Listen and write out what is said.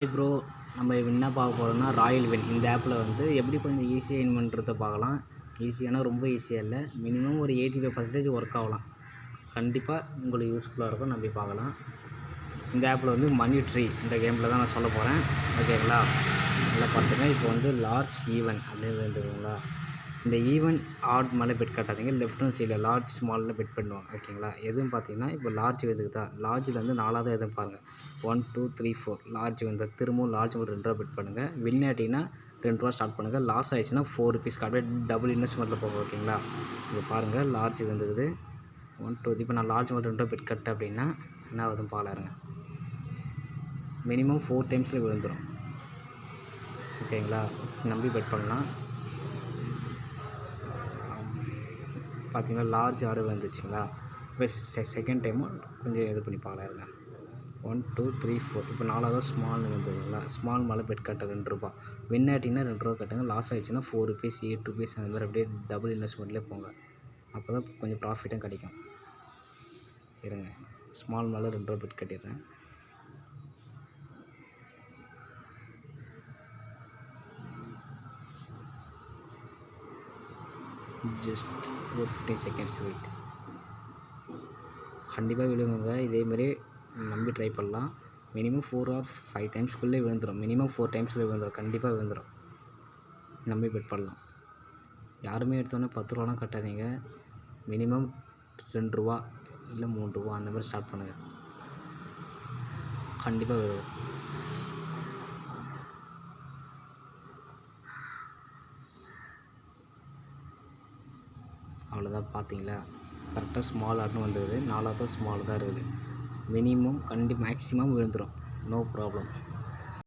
Bro, நம்ம என்ன பார்க்க போகிறோம்னா ராயல் வின். இந்த ஆப்பில் வந்து எப்படி கொஞ்சம் ஈஸியாக வின் பண்ணுறத பார்க்கலாம். ஈஸியானா ரொம்ப ஈஸியாக இல்லை, மினிமம் ஒரு 85% ஒர்க் ஆகலாம். கண்டிப்பாக உங்களுக்கு யூஸ்ஃபுல்லாக இருக்கும். நம்பி பார்க்கலாம். இந்த ஆப்பில் வந்து மணி ட்ரீ இந்த கேமில் தான் நான் சொல்ல போகிறேன். ஓகேங்களா? நல்லா பார்த்துங்க. இப்போ வந்து லார்ஜ் ஈவன் அப்படின்னு இருந்துங்களா, இந்த ஈவன் ஆட் மேலே பெட் கட்டாதீங்க. லெஃப்ட் ஹேண்ட் சைடில் லார்ஜ் ஸ்மாலில் பெட் பண்ணுவாங்க. ஓகேங்களா? எதுவும் பார்த்தீங்கன்னா இப்போ லார்ஜ் வந்துக்குதா, லார்ஜில் வந்து 4வது எதுவும் பாருங்கள். 1 2 3 4 லார்ஜ் வந்து திரும்பவும் லார்ஜ் ஒரு 2 ரூபா பெட் பண்ணுங்கள். வின் ஆட்டிங்கன்னா 2 ரூபா ஸ்டார்ட் பண்ணுங்கள். லாஸ் ஆயிடுச்சுன்னா 4 ருபீஸ் அப்படியே டபுள் இன்வெஸ்ட்மெண்ட்டில் போகும். ஓகேங்களா? இப்போ பாருங்கள் லார்ஜ் வந்துக்குது 1 2. இப்போ நான் லார்ஜ் மட்டும் 2 ரூபா பெட் கட்டேன் அப்படின்னா என்ன ஆகுதுன்னு பாருங்க. மினிமம் 4 டைம்ஸில் விழுந்துடும். ஓகேங்களா? நம்பி பெட் பண்ணலாம். பார்த்தீங்கன்னா லார்ஜ் ஆர்டர் வந்துச்சுங்களா. இப்போ செகண்ட் டைமும் கொஞ்சம் இது பண்ணி பார்க்கலாம். 1 2 3 4. இப்போ 4வது ஸ்மால் வந்ததுங்களா. ஸ்மால் மேலே பெட் கட்ட 2 ரூபா. வின் ஆட்டிங்கன்னா 2 ரூபா கட்டுங்க. லாஸ் ஆகிடுச்சுன்னா 4 ருபீஸ் 8 ருபீஸ் அந்த மாதிரி அப்படியே டபுள் இன்வெஸ்ட்மெண்ட்லேயே போங்க. அப்போ தான் கொஞ்சம் ப்ராஃபிட்டும் கிடைக்கும். இருங்க, ஸ்மால் மேலே 2 ரூபா பெட் கட்டிடுறேன். ஜஸ்ட் ஒரு 15 செகண்ட்ஸ் வெயிட். கண்டிப்பாக விழுங்குங்க. இதேமாரி நம்பி ட்ரை பண்ணலாம். மினிமம் 4 or 5 டைம்ஸ்க்குள்ளே விழுந்துடும். மினிமம் 4 டைம்ஸில் விழுந்துடும். கண்டிப்பாக விழுந்துடும். நம்பி பெட் பண்ணலாம். யாருமே எடுத்தோன்னே 10 ரூபாலாம் கட்டாதீங்க. மினிமம் 2 ரூபா இல்லை 3 ரூபா அந்த மாதிரி ஸ்டார்ட் பண்ணுங்கள். கண்டிப்பாக விழுவும். அவ்வளோதான். பார்த்தீங்களா, கரெக்டாக ஸ்மால் ஆட்னு வந்தது. 4வது ஸ்மால் தான் இருக்குது. மினிமம் மேக்ஸிமம் விழுந்துடும். No problem.